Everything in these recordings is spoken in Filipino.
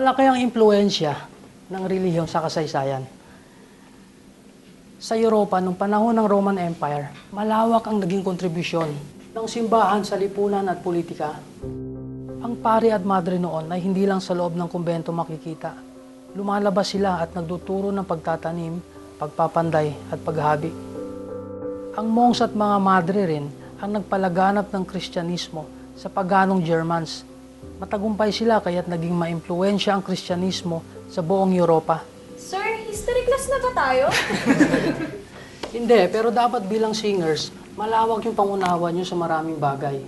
Malaki ang impluensya ng relihiyon sa kasaysayan. Sa Europa, noong panahon ng Roman Empire, malawak ang naging kontribusyon ng simbahan sa lipunan at politika. Ang pari at madre noon ay hindi lang sa loob ng kumbento makikita. Lumalabas sila at nagtuturo ng pagtatanim, pagpapanday at paghabi. Ang monks at mga madre rin ang nagpalaganap ng Kristyanismo sa paganong Germans. Matagumpay sila kaya't naging maimpluwensya ang Kristyanismo sa buong Europa. Sir, history class na ba tayo? Hindi, pero dapat bilang singers, malawak yung pangunawa nyo sa maraming bagay.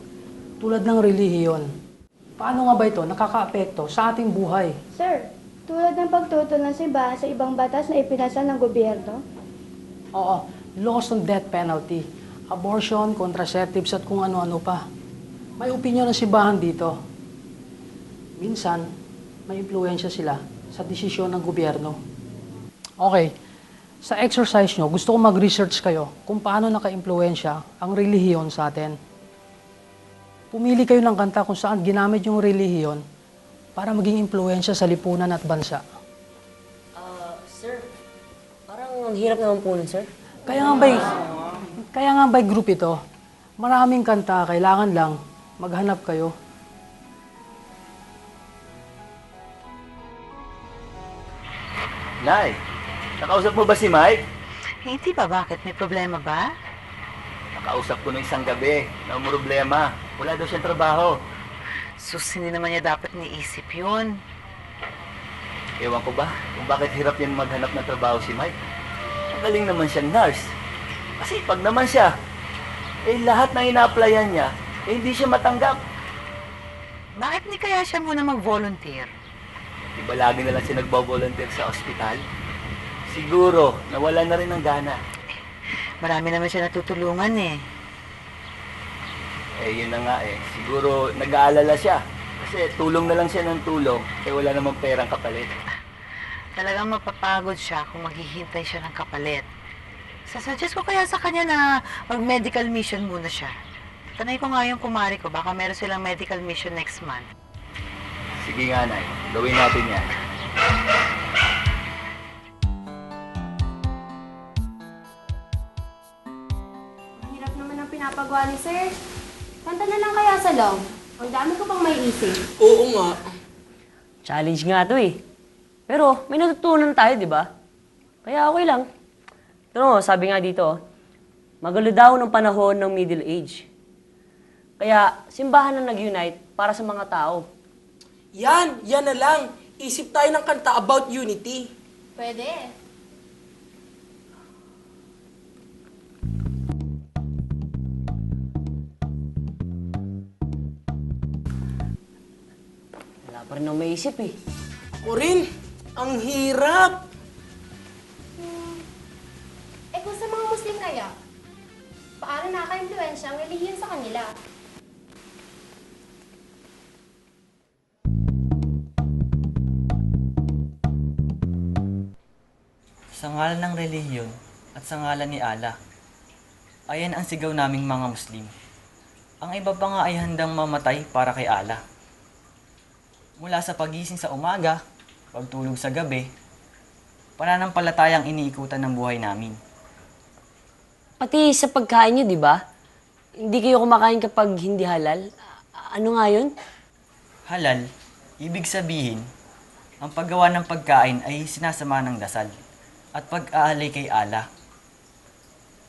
Tulad ng relihiyon. Paano nga ba ito nakakaapekto sa ating buhay? Sir, tulad ng pagtutol ng simbahan sa ibang batas na ipinasa ng gobyerno? Oo, laws on death penalty, abortion, contraceptives at kung ano-ano pa. May opinyon ng simbahan dito. Minsan, may impluwensya sila sa desisyon ng gobyerno. Okay, sa exercise nyo, gusto ko mag-research kayo kung paano naka-impluwensya ang relihiyon sa atin. Pumili kayo ng kanta kung saan ginamit yung relihiyon para maging impluwensya sa lipunan at bansa. Sir, parang ang hirap naman po nun, sir. Kaya nga by group ito, maraming kanta, kailangan lang maghanap kayo. Nay, nakausap mo ba si Mike? Hindi ba? Bakit? May problema ba? Nakausap ko nung isang gabi na problema. Wala daw siyang trabaho. Sus, hindi naman niya dapat niisip yun. Ewan ko ba kung bakit hirap yan maghanap ng trabaho si Mike. Ang galing naman siyang nurse. Kasi pag naman siya, lahat na ina-applyan niya, hindi siya matanggap. Bakit hindi kaya siya muna mag-volunteer? Diba lagi na lang siya nagbo-volunteer sa ospital? Siguro, nawala na rin ng gana. Marami naman siya natutulungan eh. Yun na nga eh. Siguro, nag-aalala siya. Kasi tulong na lang siya ng tulong, wala namang perang kapalit. Talagang mapapagod siya kung maghihintay siya ng kapalit. Sasuggest ko kaya sa kanya na mag-medical mission muna siya. Tanay ko nga yung kumari ko, baka meron silang medical mission next month. Sige nga, Nay. Gawin natin yan. Ang hirap naman ang pinapagawa ni Sir. Kanta na lang kaya sa long. Ang dami ko pang may isip. Oo nga. Challenge nga to eh. Pero may natutunan tayo, di ba? Kaya okay lang. Pero sabi nga dito, magulo daw ng panahon ng Middle Age. Kaya simbahan na nag-unite para sa mga tao. Yan na lang. Isip tayo ng kanta about unity. Pwede. Wala pa rin akong maisip eh. Ako rin. Ang hirap. Kung sa mga Muslim kaya, paano nakaka-influensya ang relihiyon sa kanila? Sa ngalan ng relihiyon at sa ngalan ni Allah, ayan ang sigaw naming mga Muslim. Ang iba pa nga ay handang mamatay para kay Allah. Mula sa pagising sa umaga, pagtulog sa gabi, pananampalatayang iniikutan ng buhay namin. Pati sa pagkain nyo, di ba? Hindi kayo kumakain kapag hindi halal. Ano nga yun? Halal, ibig sabihin, ang paggawa ng pagkain ay sinasama ng dasal at pag-aalay kay Allah.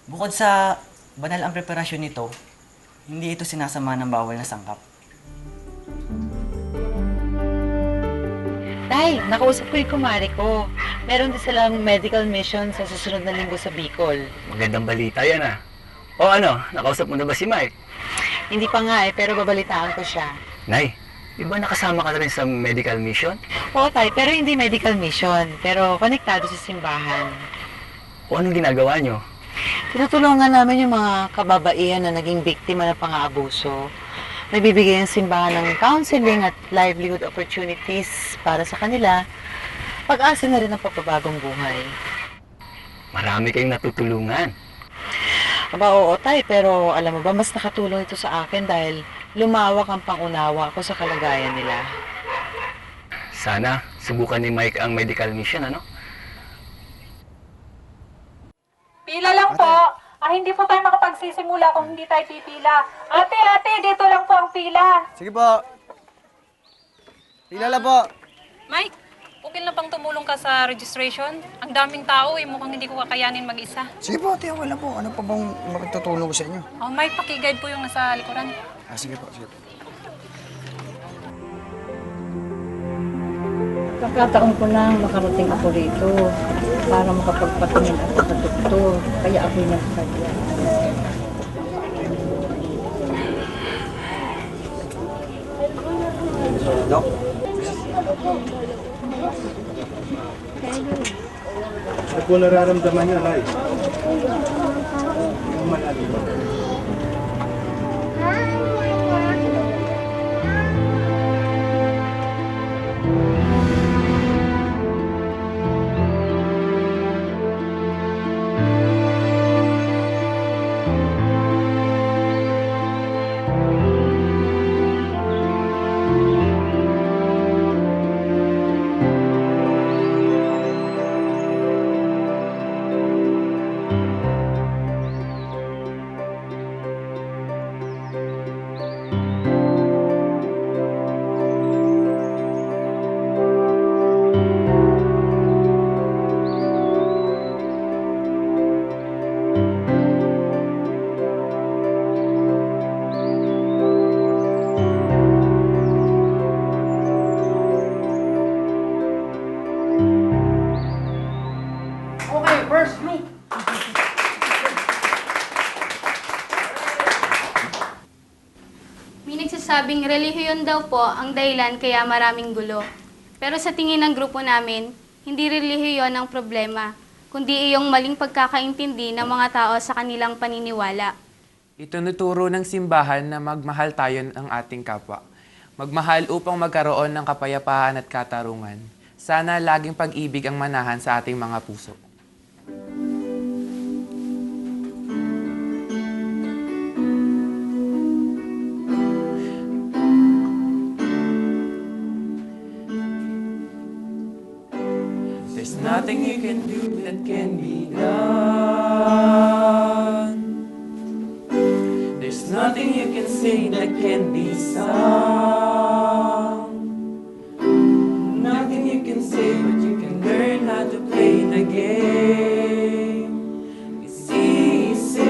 Bukod sa banal ang preparasyon nito, hindi ito sinasama ng bawal na sangkap. Tay, nakausap ko yung kumari ko. Meron din silang medical mission sa susunod na linggo sa Bicol. Magandang balita yan ah. O ano, nakausap mo na ba si Mike? Hindi pa nga eh, pero babalitaan ko siya. Nay, di ba nakasama ka na rin sa medical mission? Oo, tay, pero hindi medical mission. Pero konektado sa simbahan. O anong ginagawa nyo? Tinutulungan namin yung mga kababaihan na naging biktima ng pang-aabuso. Nagbibigay ang simbahan ng counseling at livelihood opportunities para sa kanila. Pag-asa na rin ang pagpabagong buhay. Marami kayong natutulungan. Aba, oo, tay, pero alam mo ba, mas nakatulong ito sa akin dahil lumawak ang pangunawa ko sa kalagayan nila. Sana subukan ni Mike ang medical mission, ano? Pila lang po. Hindi po tayo makapagsisimula kung hindi tayo pipila. Ate, dito lang po ang pila. Sige po. Pila lang po. Mike, okay lang bang tumulong ka sa registration? Ang daming tao mukhang hindi ko kakayanin mag-isa. Sige po, ate, okay lang po. Ano pa bang makatutulong ko sa inyo? Oh, Mike, pakiguide po yung nasa likuran. Sige po, sige po. Pagkataon ko lang makarating ako rito para makapagpatingin ako sa doktor. Kaya ako'y nagsadya. Dok? Ano po nararamdaman niya, Lai? Okay, first group. May nagsasabing relihiyon daw po ang dahilan kaya maraming gulo. Pero sa tingin ng grupo namin, hindi relihiyon ang problema, kundi iyong maling pagkakaintindi ng mga tao sa kanilang paniniwala. Itinuturo ng simbahan na magmahal tayo ng ating kapwa. Magmahal upang magkaroon ng kapayapaan at katarungan. Sana laging pag-ibig ang manahan sa ating mga puso. There's nothing you can do that can be done. There's nothing you can say that can be sung. Nothing you can say, but you can learn how to play the game. It's easy.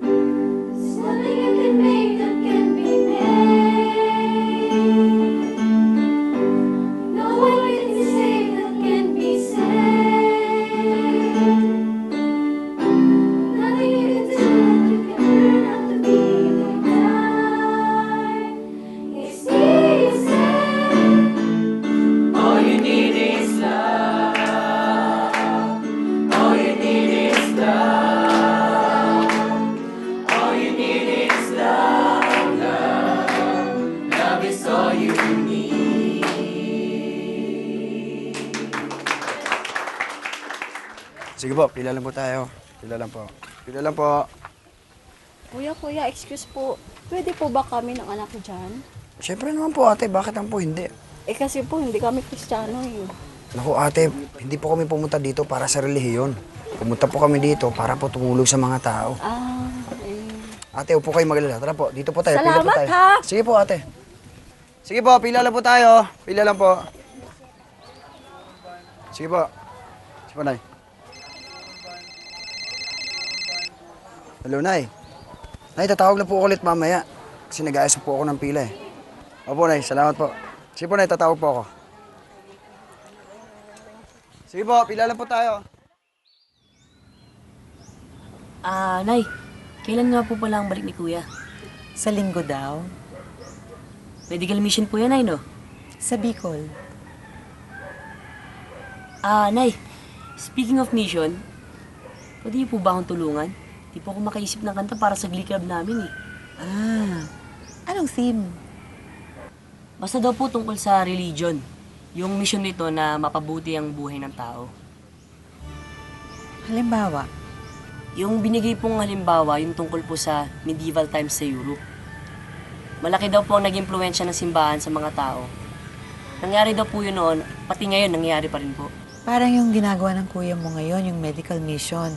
There's nothing you can make that can be made. No one can say that can be said. Nothing you can do that you can learn how to be the guy. It's easy. All you need is love. All you need is love. All you need is love, love. Love is all you need. Sige po, pila lang po tayo. Pila lang po. Pila lang po. Kuya, excuse po. Pwede po ba kami ng anak dyan? Siyempre naman po, ate. Bakit ang po hindi? Kasi po, hindi kami Kristiyano eh. Naku, ate, hindi po kami pumunta dito para sa relihiyon. Pumunta po kami dito para po tumulong sa mga tao. Ate, upo kayo magalala. Tara po, dito po tayo. Pila po Salamat, tayo. ha? Sige po, ate. Sige po, pila lang po tayo. Pila lang po. Sige po. Sige po, Nay. Hello, Nay. Nay, tatawag na po ulit mamaya. Kasi nag-aayos po ako ng pila eh. Opo, Nay. Salamat po. Sige po, Nay. Tatawag po ako. Sige po, pila lang po tayo. Nay, kailan nga po pala ang balik ni Kuya? Sa linggo daw, Medical mission po yan, Nay, no? sa Bicol. Nay, speaking of mission, pwede niyo po ba akong tulungan? Di po ako makaisip ng kanta para sa Glee Club namin eh. Anong theme? Basta daw po tungkol sa religion. Yung mission nito na mapabuti ang buhay ng tao. Halimbawa, Yung binigay pong halimbawa, yung tungkol po sa medieval times sa Europe. Malaki daw po ang naging impluwensya ng simbahan sa mga tao. Nangyari daw po yun noon, pati ngayon nangyari pa rin po. Parang yung ginagawa ng kuya mo ngayon, yung medical mission.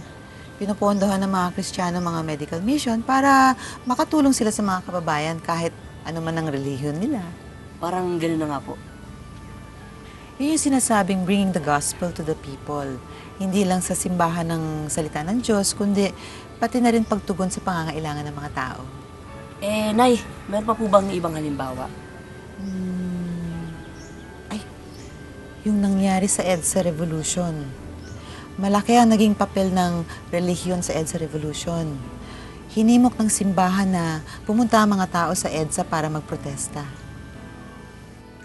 Pinupondohan ng mga Kristiyano mga medical mission para makatulong sila sa mga kababayan kahit ano man ang relihiyon nila. Parang gano'n na nga po. Yun yung sinasabing bringing the gospel to the people. Hindi lang sa simbahan ng salita ng Diyos, kundi pati na rin pagtugon sa pangangailangan ng mga tao. Nay, meron pa po bang ibang halimbawa? Yung nangyari sa EDSA Revolution. Malaki ang naging papel ng relihiyon sa EDSA Revolution. Hinimok ng simbahan na pumunta ang mga tao sa EDSA para magprotesta.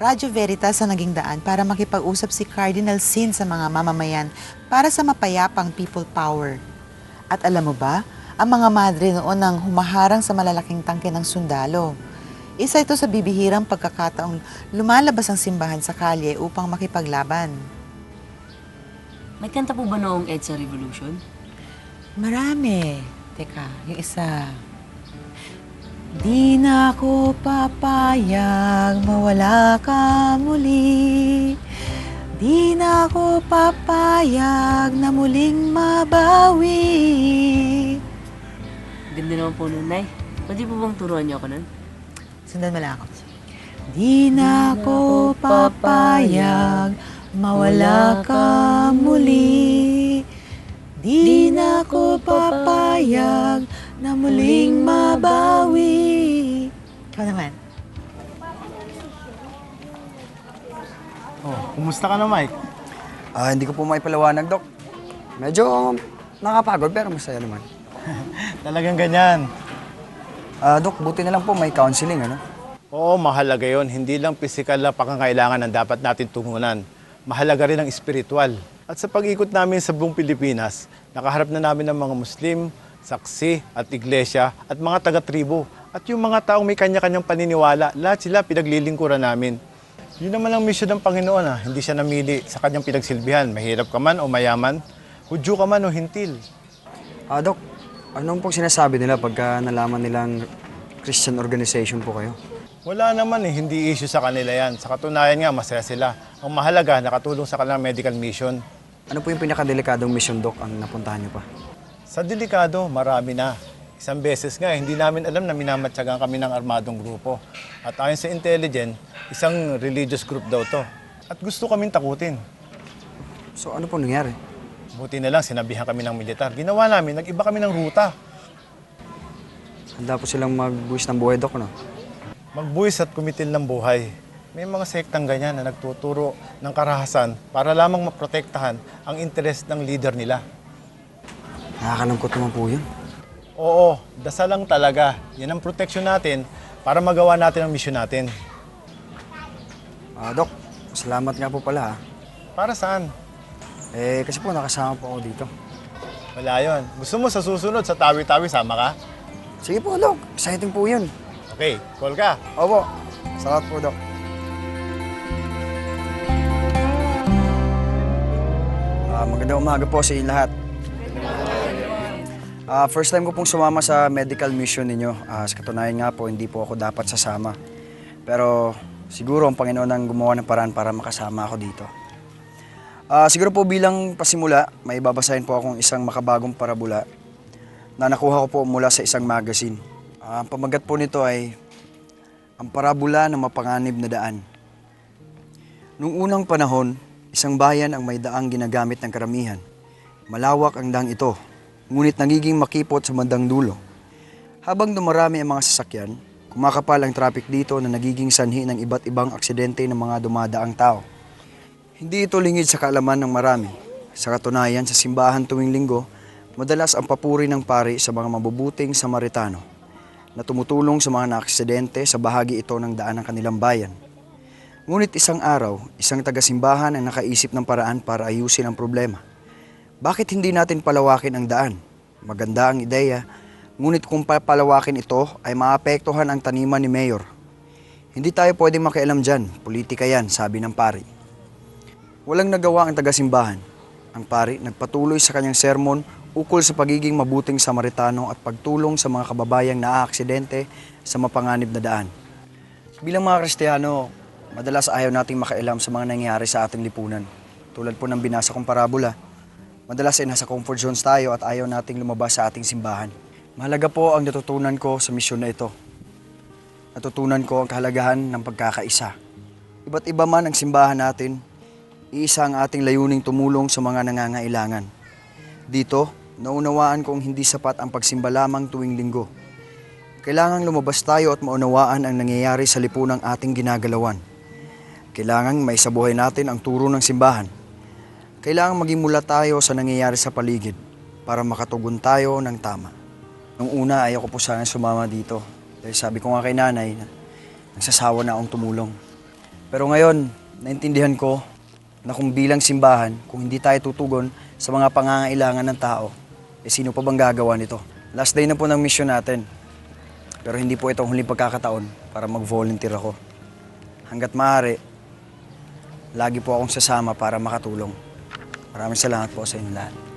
Radyo Veritas ang naging daan para makipag-usap si Cardinal Sin sa mga mamamayan para sa mapayapang people power. At alam mo ba, ang mga madre noon ang humaharang sa malalaking tangke ng sundalo. Isa ito sa bibihirang pagkakataong lumalabas ang simbahan sa kalye upang makipaglaban. May kanta po ba noong EDSA Revolution? Marami. Teka, yung isa. Di na ako papayag mawala ka muli. Di na ako papayag na muling mabawi. Ganda naman po nun, Nay. Pwede po bang turuan niyo ako nun? Sundan mo lang ako. Di na ako papayag mawala ka muli. Di na ako papayag na muling mabawi. Ikaw naman. Oh, kumusta ka na, Mike? Hindi ko po maipaliwanag, Dok. Medyo nakapagod pero masaya naman. Talagang ganyan. Dok, buti na lang po may counseling, ano? Oo, mahalaga yon. Hindi lang physical na pangangailangan ang dapat natin tungunan. Mahalaga rin ang espiritual. At sa pag-ikot namin sa buong Pilipinas, nakaharap na namin ng mga Muslim, saksi at iglesia at mga taga-tribo. At yung mga taong may kanya-kanyang paniniwala, lahat sila pinaglilingkuran namin. Yun naman ang misyon ng Panginoon. Hindi siya namili sa kanyang pinagsilbihan. Mahirap ka man o mayaman, Hudyo ka man o hintil. Dok, anong pong sinasabi nila pagka nalaman nilang Christian organization po kayo? Wala naman hindi issue sa kanila yan. Sa katunayan nga, masaya sila. Ang mahalaga, nakatulong sa kanilang medical mission. Ano po yung pinakadelikadong mission, Dok, ang napuntahan niyo pa? Sa delikado, marami na. Isang beses nga, hindi namin alam na minamatsagan kami ng armadong grupo. At ayon sa intelligence, isang religious group daw to. At gusto kaming takutin. So ano po nangyari? Buti na lang, sinabihan kami ng militar. Ginawa namin, nag-iba kami ng ruta. Handa po silang magbuwis ng buhay, Dok, no? Magbuwis at kumitil ng buhay. May mga sektang ganyan na nagtuturo ng karahasan para lamang maprotektahan ang interes ng leader nila. Nakakalungkot naman po yun. Oo, dasal lang talaga. Yan ang proteksyon natin para magawa natin ang misyon natin. Dok, salamat nga po pala. Para saan? Kasi po nakasama po ako dito. Wala yun. Gusto mo sa susunod, sa tawi-tawi, sama ka? Sige po, Dok. Exciting po yun. Okay, call ka. Opo. Salamat po, Dok. Magandang umaga po sa inyo lahat. First time ko pong sumama sa medical mission ninyo. Sa katunayan nga po, hindi po ako dapat sasama. Pero siguro ang Panginoon ang gumawa ng paraan para makasama ako dito. Siguro po bilang pasimula, may babasahin po akong isang makabagong parabula na nakuha ko po mula sa isang magazine. Ang pamagat po nito ay ang parabula ng mapanganib na daan. Noong unang panahon, isang bayan ang may daang ginagamit ng karamihan. Malawak ang daang ito, ngunit nagiging makipot sa bandang dulo. Habang dumarami ang mga sasakyan, kumakapal ang traffic dito na nagiging sanhi ng iba't ibang aksidente ng mga dumadaang tao. Hindi ito lingid sa kaalaman ng marami. Sa katunayan, sa simbahan tuwing linggo, madalas ang papuri ng pari sa mga mabubuting Samaritano na tumutulong sa mga naaksidente sa bahagi ito ng daan ng kanilang bayan. Ngunit isang araw, isang taga-simbahan ang nakaisip ng paraan para ayusin ang problema. Bakit hindi natin palawakin ang daan? Maganda ang ideya, ngunit kung papalawakin ito ay maapektuhan ang taniman ni Mayor. Hindi tayo pwedeng makialam dyan, politika yan, sabi ng pari. Walang nagawa ang taga-simbahan. Ang pari nagpatuloy sa kanyang sermon ukol sa pagiging mabuting Samaritano at pagtulong sa mga kababayang naaaksidente sa mapanganib na daan. Bilang mga Kristiyano, madalas ayaw nating makialam sa mga nangyayari sa ating lipunan. Tulad po ng binasa kong parabola, madalas ay nasa comfort zones tayo at ayaw nating lumabas sa ating simbahan. Mahalaga po ang natutunan ko sa misyon na ito. Natutunan ko ang kahalagahan ng pagkakaisa. Iba't iba man ang simbahan natin, iisa ang ating layuning tumulong sa mga nangangailangan. Dito, naunawaan kong hindi sapat ang pagsimba lamang tuwing linggo. Kailangang lumabas tayo at maunawaan ang nangyayari sa lipunang ating ginagalawan. Kailangang maisabuhay natin ang turo ng simbahan. Kailangang maging mula tayo sa nangyayari sa paligid para makatugon tayo ng tama. Nung una, ayaw ko po sana sumama dito. Dahil sabi ko nga kay nanay na nagsasawa na akong tumulong. Pero ngayon, naintindihan ko na kung bilang simbahan, kung hindi tayo tutugon sa mga pangangailangan ng tao, sino pa bang gagawa nito? Last day na po ng mission natin. Pero hindi po itong huling pagkakataon para mag-volunteer ako. Hanggat maaari, lagi po akong sasama para makatulong. Maraming salamat po sa inyo lahat.